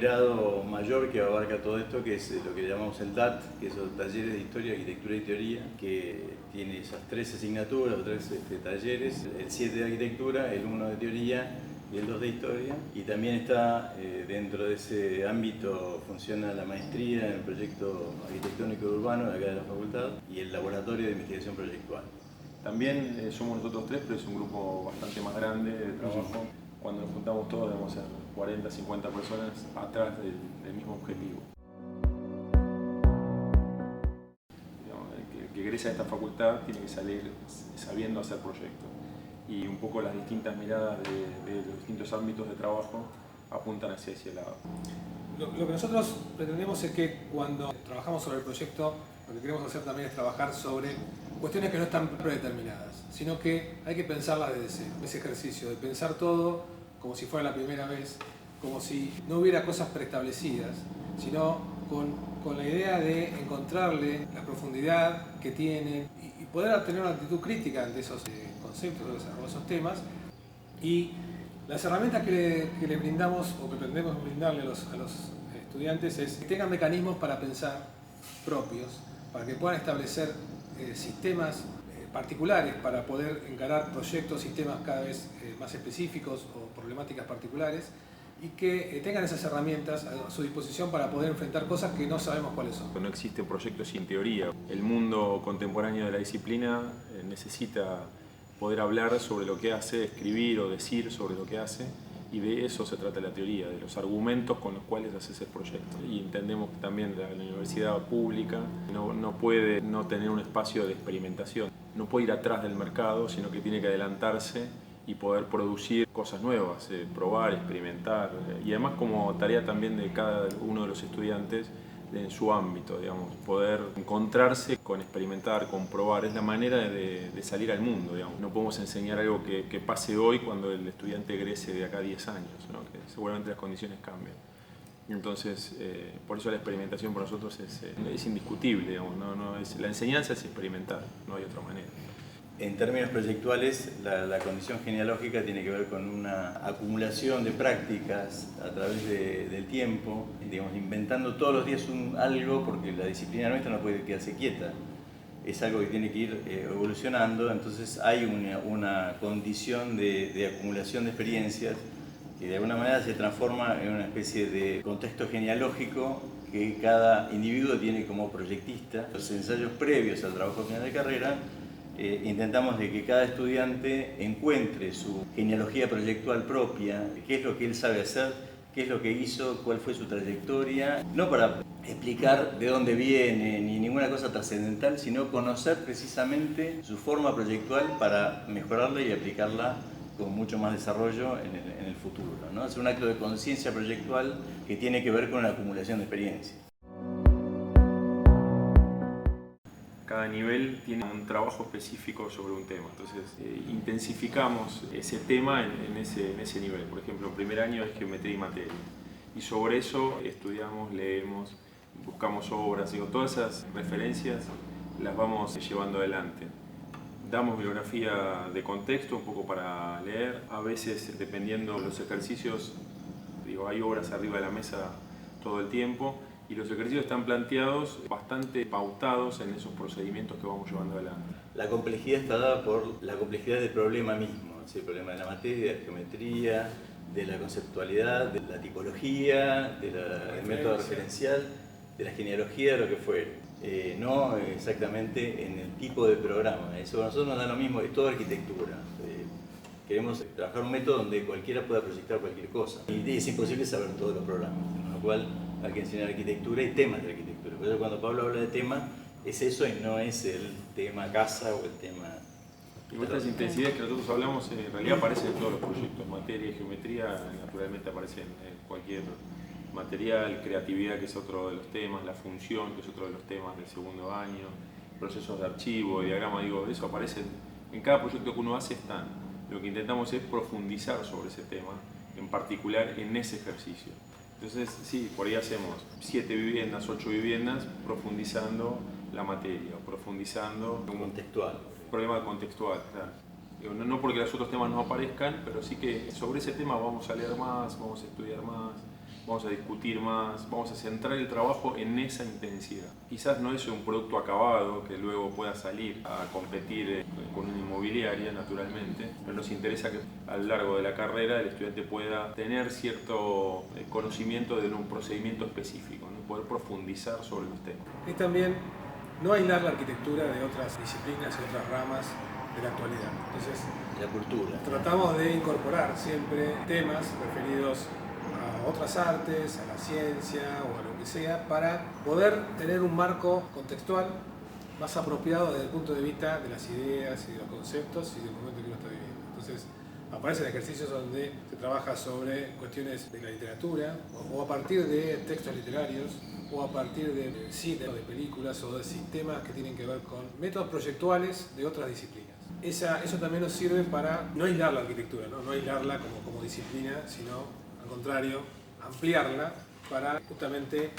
conglomerado mayor que abarca todo esto, que es lo que llamamos el TAT, que son talleres de historia, arquitectura y teoría, que tiene esas 3 asignaturas o 3 talleres, el 7 de arquitectura, el 1 de teoría y el 2 de historia. Y también está dentro de ese ámbito funciona la maestría en el proyecto arquitectónico y urbano de acá de la facultad y el laboratorio de investigación proyectual. También somos nosotros 3, pero es un grupo bastante más grande de trabajo. Cuando nos juntamos todos debemos ser 40, 50 personas atrás del mismo objetivo. El que egresa de esta facultad tiene que salir sabiendo hacer proyectos. Y un poco las distintas miradas de los distintos ámbitos de trabajo apuntan hacia ese lado. Lo que nosotros pretendemos es que cuando trabajamos sobre el proyecto, lo que queremos hacer también es trabajar sobre cuestiones que no están predeterminadas, sino que hay que pensarlas desde cero. Ese ejercicio de pensar todo como si fuera la primera vez, como si no hubiera cosas preestablecidas, sino con la idea de encontrarle la profundidad que tiene y poder tener una actitud crítica ante esos conceptos o esos temas. Y las herramientas que le brindamos o que pretendemos brindarle a los estudiantes es que tengan mecanismos para pensar propios, para que puedan establecer sistemas particulares para poder encarar proyectos, sistemas cada vez más específicos o problemáticas particulares y que tengan esas herramientas a su disposición para poder enfrentar cosas que no sabemos cuáles son. No existe un proyecto sin teoría. El mundo contemporáneo de la disciplina necesita poder hablar sobre lo que hace, escribir o decir sobre lo que hace, y de eso se trata la teoría, de los argumentos con los cuales haces el proyecto. Y entendemos que también la universidad pública no puede no tener un espacio de experimentación, no puede ir atrás del mercado, sino que tiene que adelantarse y poder producir cosas nuevas, probar, experimentar, y además como tarea también de cada uno de los estudiantes en su ámbito, digamos, poder encontrarse con experimentar, con probar, es la manera de salir al mundo, digamos. No podemos enseñar algo que pase hoy cuando el estudiante egrese de acá a 10 años, ¿no? Que seguramente las condiciones cambian. Entonces, por eso la experimentación para nosotros es indiscutible, digamos, la enseñanza es experimentar, no hay otra manera. En términos proyectuales, la condición genealógica tiene que ver con una acumulación de prácticas a través del tiempo, digamos, inventando todos los días algo, porque la disciplina nuestra no puede quedarse quieta, es algo que tiene que ir evolucionando, entonces hay una condición de acumulación de experiencias que de alguna manera se transforma en una especie de contexto genealógico que cada individuo tiene como proyectista. Los ensayos previos al trabajo final de carrera intentamos de que cada estudiante encuentre su genealogía proyectual propia, qué es lo que él sabe hacer, qué es lo que hizo, cuál fue su trayectoria, no para explicar de dónde viene ni ninguna cosa trascendental, sino conocer precisamente su forma proyectual para mejorarla y aplicarla con mucho más desarrollo en el futuro, ¿no? Es un acto de conciencia proyectual que tiene que ver con la acumulación de experiencia. Cada nivel tiene un trabajo específico sobre un tema, entonces intensificamos ese tema en ese nivel. Por ejemplo, el primer año es geometría y materia, y sobre eso estudiamos, leemos, buscamos obras, todas esas referencias las vamos llevando adelante. Damos bibliografía de contexto un poco para leer, a veces dependiendo de los ejercicios, hay obras arriba de la mesa todo el tiempo, y los ejercicios están planteados bastante pautados en esos procedimientos que vamos llevando adelante. La complejidad está dada por la complejidad del problema mismo, el problema de la materia, de la geometría, de la conceptualidad, de la tipología, del método referencial, de la genealogía, de lo que fuere. No exactamente en el tipo de programa. Eso a nosotros nos da lo mismo, es toda arquitectura. Queremos trabajar un método donde cualquiera pueda proyectar cualquier cosa. Y es imposible saber todos los programas, con lo cual hay que enseñar arquitectura y temas de arquitectura. Por eso cuando Pablo habla de tema, es eso y no es el tema casa o el tema... Y nuestras intensidades que nosotros hablamos en realidad aparecen en todos los proyectos. Materia y geometría naturalmente aparecen en cualquier material, creatividad, que es otro de los temas, la función, que es otro de los temas del segundo año, procesos de archivo, diagrama, eso aparece en cada proyecto que uno hace, están. Lo que intentamos es profundizar sobre ese tema, en particular en ese ejercicio. Entonces, sí, por ahí hacemos 7 viviendas, 8 viviendas, profundizando la materia, profundizando contextual. Problema contextual, claro. No porque los otros temas no aparezcan, pero sí que sobre ese tema vamos a leer más, vamos a estudiar más, vamos a discutir más, vamos a centrar el trabajo en esa intensidad. Quizás no es un producto acabado que luego pueda salir a competir con una inmobiliaria, naturalmente, pero nos interesa que a lo largo de la carrera el estudiante pueda tener cierto conocimiento de un procedimiento específico, ¿no? Poder profundizar sobre los temas. Y también no aislar la arquitectura de otras disciplinas y otras ramas de la actualidad. Entonces, La cultura. tratamos de incorporar siempre temas referidos a otras artes, a la ciencia o a lo que sea, para poder tener un marco contextual más apropiado desde el punto de vista de las ideas y de los conceptos y del momento que uno está viviendo. Entonces, aparecen ejercicios donde se trabaja sobre cuestiones de la literatura o a partir de textos literarios o a partir de cine o de películas o de sistemas que tienen que ver con métodos proyectuales de otras disciplinas. Eso también nos sirve para no aislar la arquitectura, no aislarla como disciplina, sino al contrario, ampliarla para justamente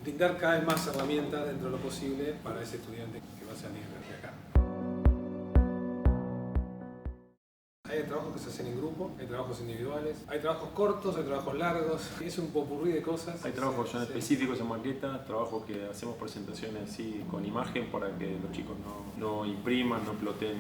brindar cada vez más herramientas dentro de lo posible para ese estudiante que va a salir de acá. Hay trabajos que se hacen en grupo, hay trabajos individuales, hay trabajos cortos, hay trabajos largos, es un popurrí de cosas. Hay trabajos que son específicos en maqueta, trabajos que hacemos presentaciones así con imagen para que los chicos no impriman, no ploten.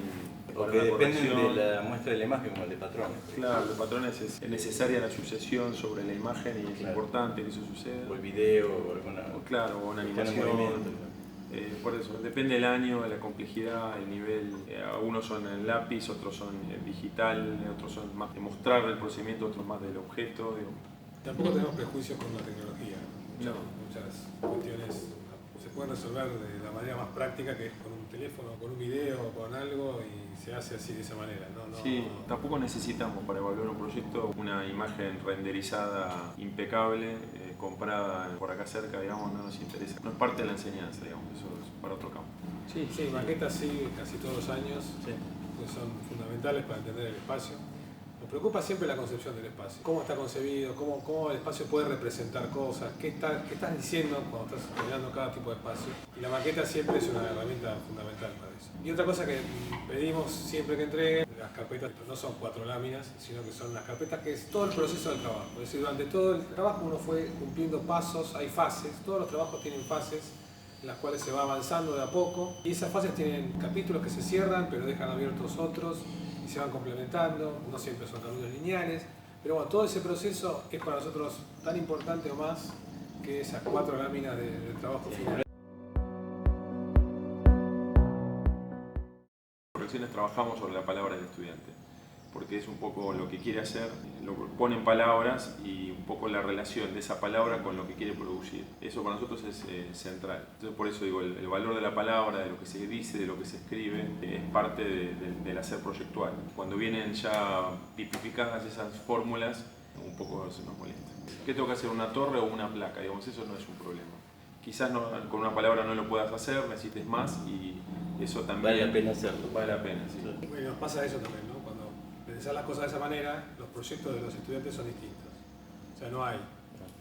Porque dependen de la muestra de la imagen como el de patrones. Claro, de patrones es necesaria la sucesión sobre la imagen y es importante que eso suceda. O el video, o alguna. Claro, o una animación. Por eso, depende del año, la complejidad, el nivel. Algunos son en lápiz, otros son digital, otros son más de mostrar el procedimiento, otros más del objeto. Tampoco tenemos prejuicios con la tecnología. Muchas cuestiones se pueden resolver de la manera más práctica, que es con un teléfono, con un video, con algo, y se hace así de esa manera. Sí, tampoco necesitamos para evaluar un proyecto una imagen renderizada impecable, comprada por acá cerca, digamos, no nos interesa. No es parte de la enseñanza, digamos, eso es para otro campo. Sí, maquetas sí, casi todos los años, que son fundamentales para entender el espacio. Nos preocupa siempre la concepción del espacio, cómo está concebido, cómo el espacio puede representar cosas, qué estás diciendo cuando estás creando cada tipo de espacio. Y la maqueta siempre es una herramienta fundamental para eso. Y otra cosa que pedimos siempre que entreguen, las carpetas no son 4 láminas, sino que son las carpetas que es todo el proceso del trabajo. Es decir, durante todo el trabajo uno fue cumpliendo pasos, hay fases, todos los trabajos tienen fases en las cuales se va avanzando de a poco. Y esas fases tienen capítulos que se cierran, pero dejan abiertos otros y se van complementando, no siempre son caminos lineales, pero bueno, todo ese proceso es para nosotros tan importante o más que esas 4 láminas del trabajo final. En correcciones trabajamos sobre la palabra del estudiante, porque es un poco lo que quiere hacer, lo pone en palabras y un poco la relación de esa palabra con lo que quiere producir. Eso para nosotros es central. Entonces por eso digo, el valor de la palabra, de lo que se dice, de lo que se escribe, es parte del hacer proyectual. Cuando vienen ya tipificadas esas fórmulas, un poco se nos molesta. ¿Qué tengo que hacer? ¿Una torre o una placa? Digamos, eso no es un problema. Quizás con una palabra no lo puedas hacer, necesites más y eso también... Vale la pena hacerlo. Vale la pena, sí. Bueno, nos pasa eso también, ¿no? Cuando pensar las cosas de esa manera, los proyectos de los estudiantes son distintos. O sea, no hay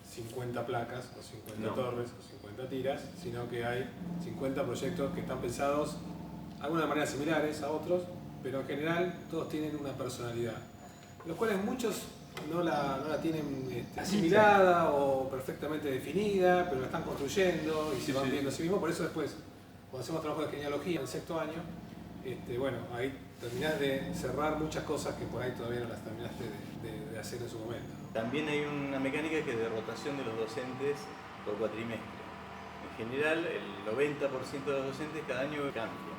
50 placas o 50 torres o 50 tiras, sino que hay 50 proyectos que están pensados de alguna manera similares a otros, pero en general todos tienen una personalidad, los cuales muchos no la tienen asimilada o perfectamente definida, pero la están construyendo y se van viendo a sí mismos. Por eso después, cuando hacemos trabajo de genealogía en el 6º año, bueno, ahí terminás de cerrar muchas cosas que por ahí todavía no las terminaste de hacer en su momento. También hay una mecánica que es de rotación de los docentes por cuatrimestre. En general, el 90% de los docentes cada año cambia.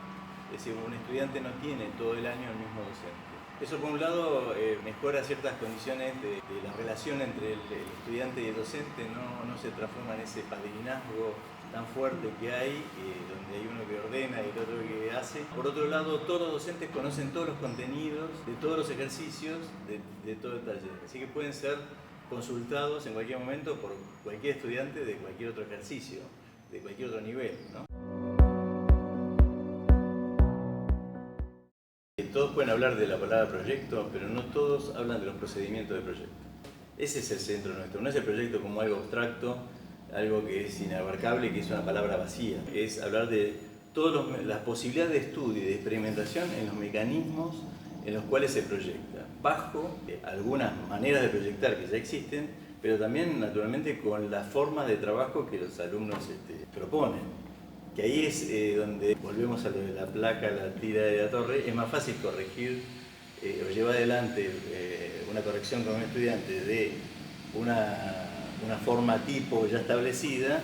Es decir, un estudiante no tiene todo el año el mismo docente. Eso por un lado mejora ciertas condiciones de la relación entre el estudiante y el docente, no se transforma en ese padrinazgo tan fuerte que hay, donde hay uno que ordena y el otro que hace. Por otro lado, todos los docentes conocen todos los contenidos de todos los ejercicios de todo el taller, así que pueden ser consultados en cualquier momento por cualquier estudiante de cualquier otro ejercicio, de cualquier otro nivel, ¿no? Todos pueden hablar de la palabra proyecto, pero no todos hablan de los procedimientos de proyecto. Ese es el centro nuestro, no es el proyecto como algo abstracto, algo que es inabarcable, que es una palabra vacía. Es hablar de todas las posibilidades de estudio y de experimentación en los mecanismos en los cuales se proyecta, bajo algunas maneras de proyectar que ya existen, pero también naturalmente con la forma de trabajo que los alumnos proponen. Que ahí es donde volvemos a lo de la placa, la tira de la torre, es más fácil corregir o llevar adelante una corrección con un estudiante de una forma tipo ya establecida,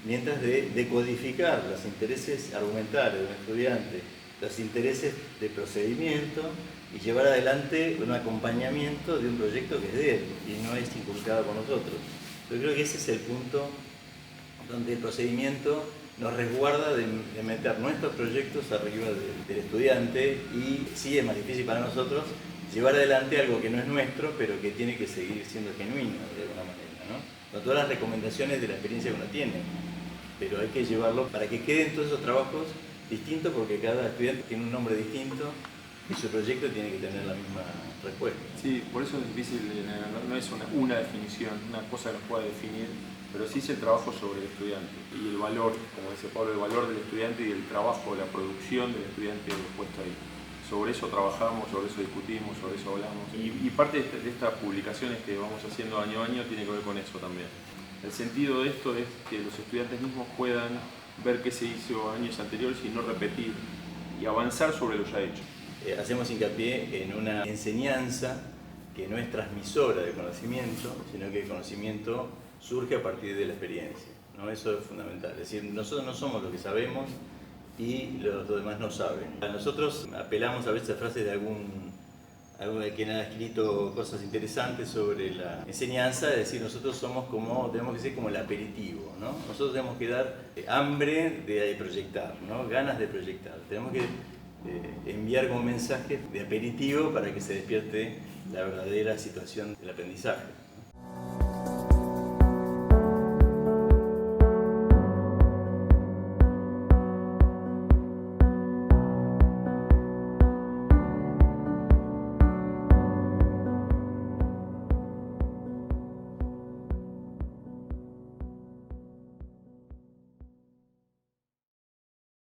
mientras de decodificar los intereses argumentales de un estudiante, los intereses de procedimiento y llevar adelante un acompañamiento de un proyecto que es de él y no es inculcado por nosotros. Yo creo que ese es el punto donde el procedimiento nos resguarda de meter nuestros proyectos arriba del estudiante, y sí es más difícil para nosotros llevar adelante algo que no es nuestro, pero que tiene que seguir siendo genuino de alguna manera, ¿no? Con todas las recomendaciones de la experiencia que uno tiene, pero hay que llevarlo para que queden todos esos trabajos distintos, porque cada estudiante tiene un nombre distinto y su proyecto tiene que tener la misma respuesta. Sí, por eso es difícil, no es una definición, una cosa que nos pueda definir, pero sí es el trabajo sobre el estudiante y el valor, como dice Pablo, el valor del estudiante y el trabajo, la producción del estudiante puesto ahí. Sobre eso trabajamos, sobre eso discutimos, sobre eso hablamos. Y parte de estas publicaciones que vamos haciendo año a año tiene que ver con eso también. El sentido de esto es que los estudiantes mismos puedan ver qué se hizo años anteriores y no repetir, y avanzar sobre lo ya hecho. Hacemos hincapié en una enseñanza que no es transmisora de conocimiento, sino que el conocimiento surge a partir de la experiencia, ¿no? Eso es fundamental. Es decir, nosotros no somos lo que sabemos y los demás no saben. Nosotros apelamos a veces a frases de algún quien ha escrito cosas interesantes sobre la enseñanza, es decir, nosotros tenemos que ser como el aperitivo, ¿no? Nosotros tenemos que dar hambre de proyectar, ¿no? Ganas de proyectar. Tenemos que enviar como mensaje de aperitivo para que se despierte la verdadera situación del aprendizaje.